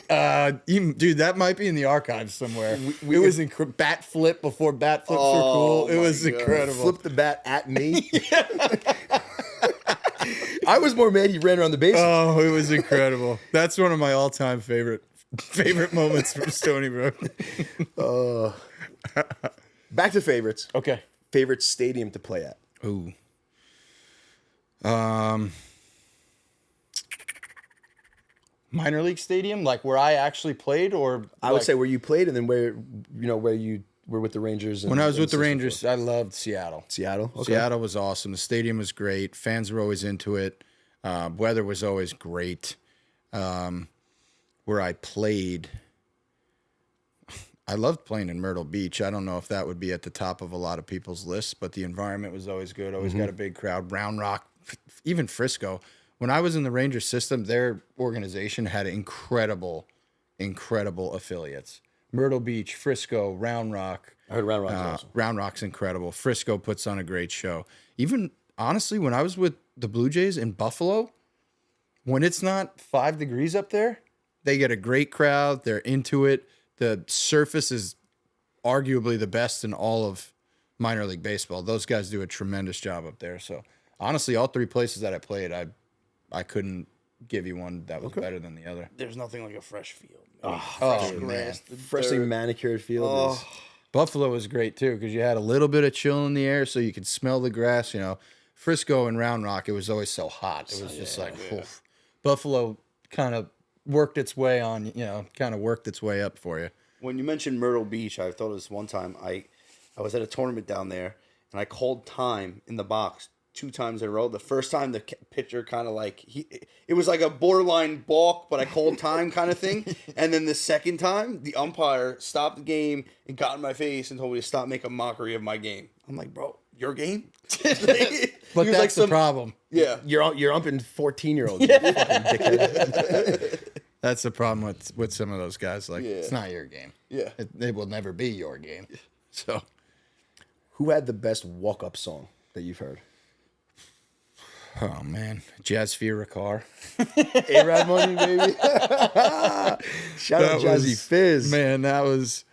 Speaker 4: dude, that might be in the archives somewhere. It was bat flip before bat flips were cool. It
Speaker 2: my
Speaker 4: was
Speaker 2: God.
Speaker 4: incredible.
Speaker 1: Flip the bat at me. I was more mad he ran around the bases.
Speaker 4: Oh, it was incredible. That's one of my all-time favorite moments from Stony Brook.
Speaker 1: Back to favorites.
Speaker 4: Okay.
Speaker 1: Favorite stadium to play at.
Speaker 4: Ooh. Minor league stadium, like where I actually played, or
Speaker 1: I would say where you played, and then where you were with the Rangers.
Speaker 4: when I was with the
Speaker 1: and
Speaker 4: Rangers, I loved Seattle.
Speaker 1: Seattle. Okay.
Speaker 4: Seattle was awesome. The stadium was great. Fans were always into it. Weather was always great. Where I played, I loved playing in Myrtle Beach. I don't know if that would be at the top of a lot of people's lists, but the environment was always good. Always got a big crowd. Round Rock, even Frisco. When I was in the Rangers system, their organization had incredible incredible affiliates. Myrtle Beach, Frisco, Round Rock.
Speaker 1: I heard Round Rock's awesome.
Speaker 4: Round Rock's incredible. Frisco puts on a great show. Even, honestly, when I was with the Blue Jays in Buffalo, when it's not 5 degrees up there, they get a great crowd. They're into it. The surface is arguably the best in all of minor league baseball. Those guys do a tremendous job up there. So, honestly, all 3 places that I played, I couldn't give you one that was better than the other.
Speaker 2: There's nothing like a fresh field.
Speaker 1: Fresh grass, freshly manicured field.
Speaker 4: Buffalo was great too because you had a little bit of chill in the air, so you could smell the grass. You know, Frisco and Round Rock, it was always so hot. It was just oof. Buffalo kind of worked its way up for you.
Speaker 2: When you mentioned Myrtle Beach, I thought of this one time. I was at a tournament down there, and I called time in the box 2 times in a row. The first time the pitcher kind of it was like a borderline balk, but I called time kind of thing. And then the second time, the umpire stopped the game and got in my face and told me to stop making a mockery of my game. I'm like, bro, your game?
Speaker 4: But that's the problem.
Speaker 2: Yeah.
Speaker 1: You're umping 14-year-olds.
Speaker 4: That's the problem with some of those guys. Like, it's not your game.
Speaker 2: Yeah.
Speaker 4: It will never be your game. So,
Speaker 1: Who had the best walk-up song that you've heard?
Speaker 4: oh man, Jazz Fear Car.
Speaker 1: A-Rad Money, baby. Shout out Jazzy Fizz.
Speaker 4: Man, that was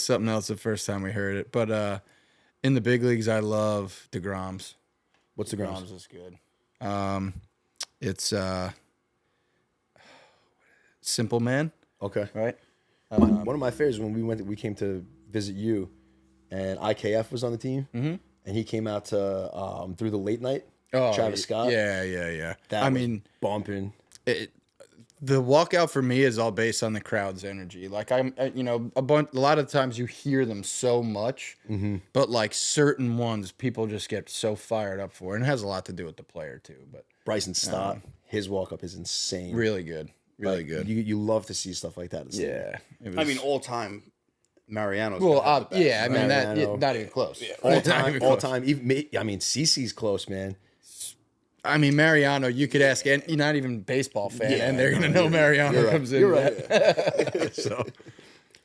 Speaker 4: something else the first time we heard it. But in the big leagues, I love deGrom's.
Speaker 1: What's the
Speaker 4: deGrom's is good. It's Simple Man,
Speaker 1: Okay.
Speaker 4: right?
Speaker 1: One of my favorites when we came to visit you, and IKF was on the team, and he came out to Through the Late Night. Travis Scott.
Speaker 4: Yeah.
Speaker 1: That
Speaker 4: I
Speaker 1: was
Speaker 4: mean,
Speaker 1: bumping.
Speaker 4: the walkout for me is all based on the crowd's energy. Like a lot of times you hear them so much, but like certain ones, people just get so fired up for, and it has a lot to do with the player too. But
Speaker 1: Bryson Stott, his walk-up is insane.
Speaker 4: really good, really
Speaker 1: Like,
Speaker 4: good.
Speaker 1: You love to see stuff like that.
Speaker 4: Yeah, it was,
Speaker 2: I mean, all time, Mariano's.
Speaker 4: well,
Speaker 2: gonna have the best.
Speaker 4: yeah, I mean
Speaker 1: Mariano.
Speaker 4: not even close. Yeah,
Speaker 1: all time. CeCe's close, man.
Speaker 4: I mean, Mariano, you could ask, and you're not even a baseball fan, and they're going to know Mariano comes in.
Speaker 1: You're right.
Speaker 4: So,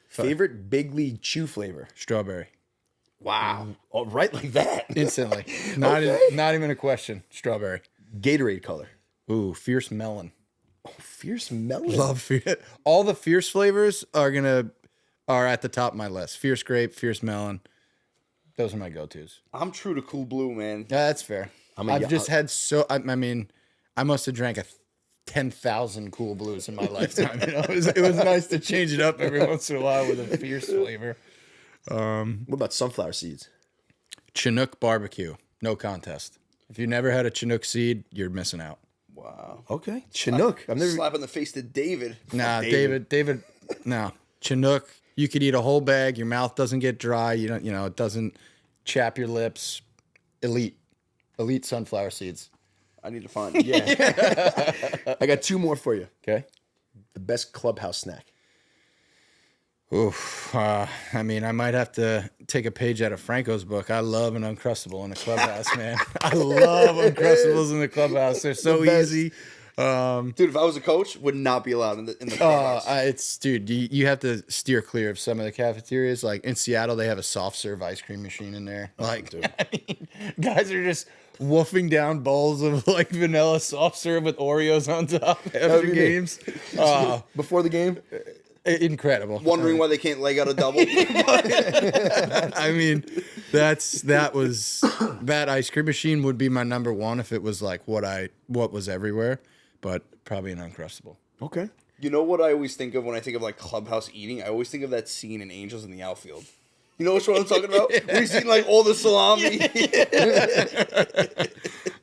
Speaker 1: Favorite big league chew flavor?
Speaker 4: strawberry.
Speaker 1: Wow. Oh, right like that.
Speaker 4: Instantly. Not even a question. Strawberry.
Speaker 1: Gatorade color.
Speaker 4: Ooh, fierce melon.
Speaker 1: Fierce melon.
Speaker 4: Love all the fierce flavors are at the top of my list. Fierce grape, fierce melon. Those are my go-tos.
Speaker 2: I'm true to Cool Blue, man.
Speaker 4: Yeah, that's fair. I've just had I mean, I must have drank 10,000 Cool Blues in my lifetime. You know, it was nice to change it up every once in a while with a fierce flavor.
Speaker 1: What about sunflower seeds?
Speaker 4: Chinook barbecue, no contest. If you never had a Chinook seed, you're missing out.
Speaker 2: Wow.
Speaker 1: Okay. Chinook. I've never.
Speaker 2: Slap in the face to David.
Speaker 4: Nah, David, no. Chinook, you could eat a whole bag. Your mouth doesn't get dry. It doesn't chap your lips. Elite sunflower seeds.
Speaker 2: I need to find it.
Speaker 1: Yeah. I got 2 more for you.
Speaker 4: Okay.
Speaker 1: The best clubhouse snack.
Speaker 4: Oof. I mean, I might have to take a page out of Franco's book. I love an Uncrustable in the clubhouse, man. I love Uncrustables in the clubhouse. They're so easy.
Speaker 2: Dude, if I was a coach, would not be allowed in the clubhouse.
Speaker 4: You have to steer clear of some of the cafeterias. Like in Seattle, they have a soft serve ice cream machine in there. Like, I mean, guys are just woofing down bowls of like vanilla soft serve with Oreos on top after games.
Speaker 1: Before the game?
Speaker 4: Incredible.
Speaker 2: Wondering why they can't leg out a double.
Speaker 4: I mean, that ice cream machine would be my number one if it was like what was everywhere, but probably an Uncrustable.
Speaker 1: Okay.
Speaker 2: You know what I always think of when I think of like clubhouse eating? I always think of that scene in Angels in the Outfield. You know which one I'm talking about? Where he's eating like all the salami.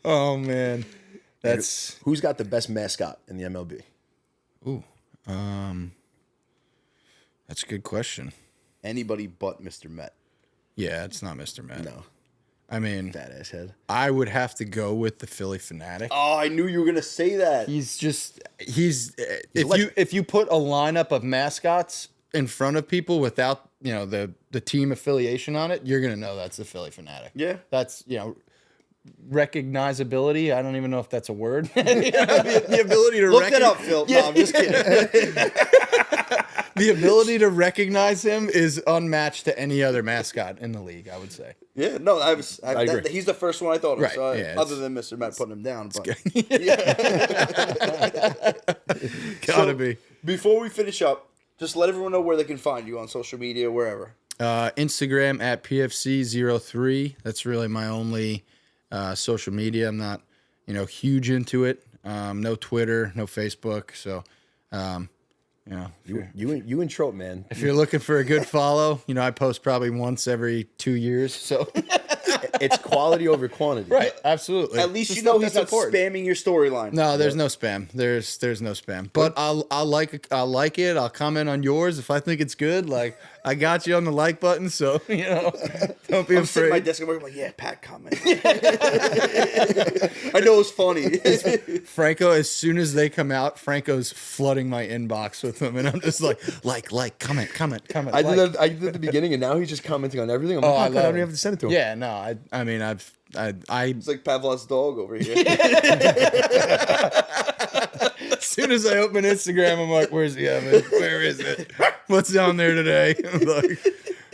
Speaker 4: Oh man,
Speaker 1: Who's got the best mascot in the MLB?
Speaker 4: Ooh, that's a good question.
Speaker 2: Anybody but Mr. Met.
Speaker 4: Yeah, it's not Mr. Matt.
Speaker 1: No.
Speaker 4: I mean,
Speaker 1: Fat ass head.
Speaker 4: I would have to go with the Philly Fanatic.
Speaker 2: Oh, I knew you were gonna say that.
Speaker 4: If you put a lineup of mascots in front of people without the team affiliation on it, you're gonna know that's the Philly Fanatic.
Speaker 2: Yeah.
Speaker 4: That's recognizability. I don't even know if that's a word. The ability to
Speaker 2: Look it up, Phil. No, I'm just kidding.
Speaker 4: The ability to recognize him is unmatched to any other mascot in the league, I would say.
Speaker 2: Yeah, no, I
Speaker 1: agree.
Speaker 2: he's the first one I thought of.
Speaker 4: Right,
Speaker 2: So
Speaker 4: yeah,
Speaker 2: other than Mr. Matt putting him down, but
Speaker 4: Gotta be.
Speaker 2: Before we finish up, just let everyone know where they can find you on social media, wherever.
Speaker 4: Instagram at PFC03. That's really my only social media. I'm not, huge into it. No Twitter, no Facebook. So,
Speaker 1: You and Trope, man.
Speaker 4: if you're looking for a good follow, I post probably once every 2 years. So,
Speaker 1: It's quality over quantity.
Speaker 4: right, absolutely.
Speaker 2: At least
Speaker 4: It's
Speaker 2: you know
Speaker 4: stuff
Speaker 2: he's not
Speaker 4: that's important.
Speaker 2: spamming your storyline.
Speaker 4: No, there's no spam. There's no spam. But I'll like it. I'll comment on yours if I think it's good. Like I got you on the like button, so don't be
Speaker 2: I'm sitting at my
Speaker 4: afraid.
Speaker 2: desk and I'm like, yeah, Pat comment. I know it's funny.
Speaker 4: Franco, as soon as they come out, Franco's flooding my inbox with them, and I'm just like, comment.
Speaker 1: I did that at the beginning, and now he's just commenting on everything. I'm like, I don't even have to send it to him.
Speaker 4: Yeah, no, I mean,
Speaker 2: It's like Pavlov's dog over here.
Speaker 4: as soon as I open Instagram, I'm like, where's he at? Where is it? What's down there today? I'm like,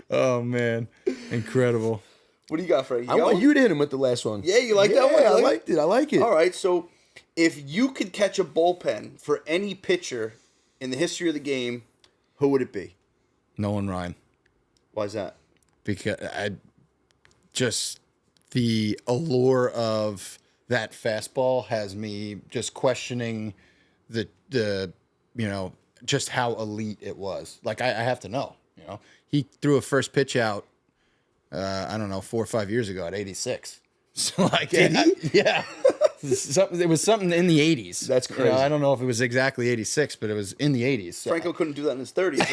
Speaker 4: oh man, incredible.
Speaker 2: What do you got, Frank?
Speaker 1: I want you to hit him with the last one.
Speaker 2: Yeah, you like that one?
Speaker 1: I
Speaker 2: Really?
Speaker 1: liked it. I like it.
Speaker 2: All right, so if you could catch a bullpen for any pitcher in the history of the game, who would it be?
Speaker 4: Nolan Ryan.
Speaker 2: Why is that?
Speaker 4: Because the allure of that fastball has me just questioning the just how elite it was. Like I have to know, he threw a first pitch out, I don't know, 4 or 5 years ago at 86. So like,
Speaker 1: Did he?
Speaker 4: Yeah. It was something in the 80s.
Speaker 1: That's crazy.
Speaker 4: I don't know if it was exactly 86, but it was in the 80s. So.
Speaker 2: Franco couldn't do that in his 30s. Right?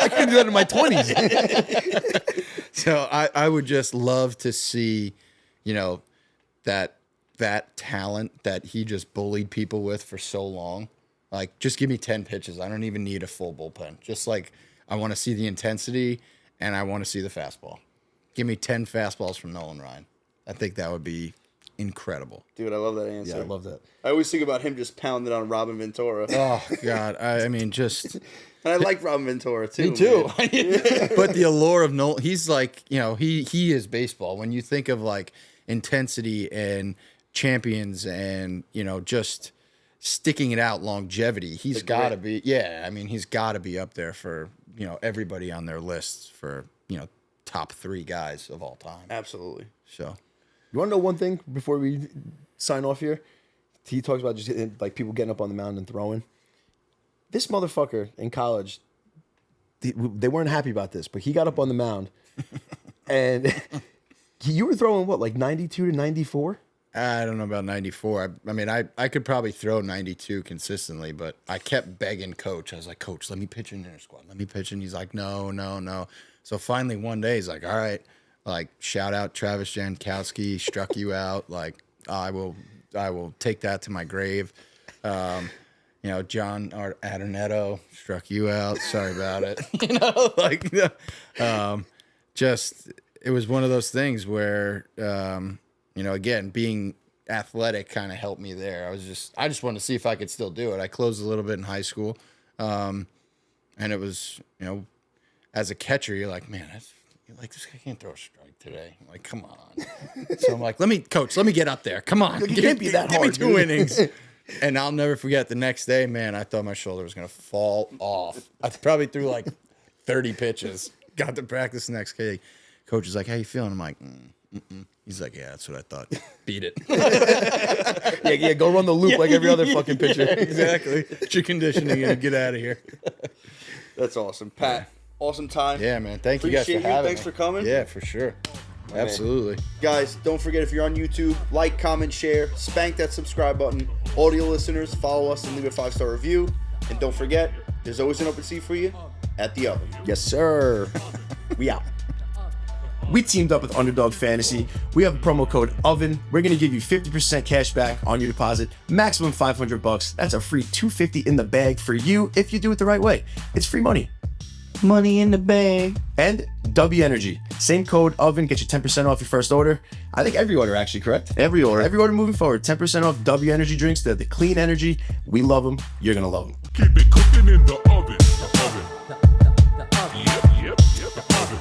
Speaker 1: I couldn't do that in my 20s.
Speaker 4: So I would just love to see, that talent that he just bullied people with for so long. Like, just give me 10 pitches. I don't even need a full bullpen. Just like, I want to see the intensity and I want to see the fastball. Give me 10 fastballs from Nolan Ryan. I think that would be incredible.
Speaker 2: Dude, I love that answer.
Speaker 1: Yeah, I love that.
Speaker 2: I always think about him just pounding on Robin Ventura.
Speaker 4: Oh, God. I mean, just...
Speaker 2: And I like Robin Ventura, too.
Speaker 4: Me too.
Speaker 2: Man.
Speaker 4: But the allure of Nolan, he's like, he is baseball. When you think of like intensity and champions and, just sticking it out, longevity, he's got to be, he's got to be up there for, everybody on their lists for, top 3 guys of all time.
Speaker 2: Absolutely.
Speaker 4: So,
Speaker 1: You want to know one thing before we sign off here? He talks about just like people getting up on the mound and throwing. This motherfucker in college, they weren't happy about this, but he got up on the mound, and you were throwing what, like 92 to 94?
Speaker 4: I don't know about 94. I mean, I could probably throw 92 consistently, but I kept begging Coach. I was like, Coach, let me pitch in inter squad. Let me pitch in. He's like, no. So finally one day he's like, all right, like shout out Travis Jankowski, struck you out. Like I will take that to my grave. John Adornetto struck you out. Sorry about it. Just it was one of those things where, again, being athletic kind of helped me there. I just wanted to see if I could still do it. I closed a little bit in high school. And it was, as a catcher, you're like, man, this guy can't throw a strike today. I'm like, come on. So I'm like, let me get up there. Come on.
Speaker 1: It can't be that
Speaker 4: give
Speaker 1: hard.
Speaker 4: me 2 innings. And I'll never forget the next day, man, I thought my shoulder was going to fall off. I probably threw like 30 pitches. Got to practice the next day. Coach is like, how you feeling? I'm like, He's like, yeah, that's what I thought. Beat it.
Speaker 1: Yeah, go run the loop like every other fucking pitcher.
Speaker 4: Exactly. Get your conditioning and get out of here.
Speaker 2: That's awesome. Pat, awesome time.
Speaker 4: Yeah, man. Thank you guys for
Speaker 2: Appreciate
Speaker 4: having me.
Speaker 2: Thanks for coming.
Speaker 4: Yeah, for sure. Absolutely.
Speaker 2: Guys, don't forget, if you're on YouTube, like, comment, share, spank that subscribe button. Audio listeners, follow us and leave a 5-star review. And don't forget, there's always an open seat for you at the oven.
Speaker 1: Yes, sir. We out. We teamed up with Underdog Fantasy. We have a promo code OVEN. We're going to give you 50% cash back on your deposit, maximum $500. That's a free $250 in the bag for you if you do it the right way. It's free money.
Speaker 2: Money in the bag.
Speaker 1: And Dubby Energy. Same code oven, get you 10% off your first order. I think every order actually, correct?
Speaker 2: Every order.
Speaker 1: Every order moving forward. 10% off Dubby Energy drinks. They're the clean energy. We love them. You're going to love them.
Speaker 3: Keep it cooking in the oven. The oven. Yep, the oven.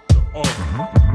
Speaker 3: The oven.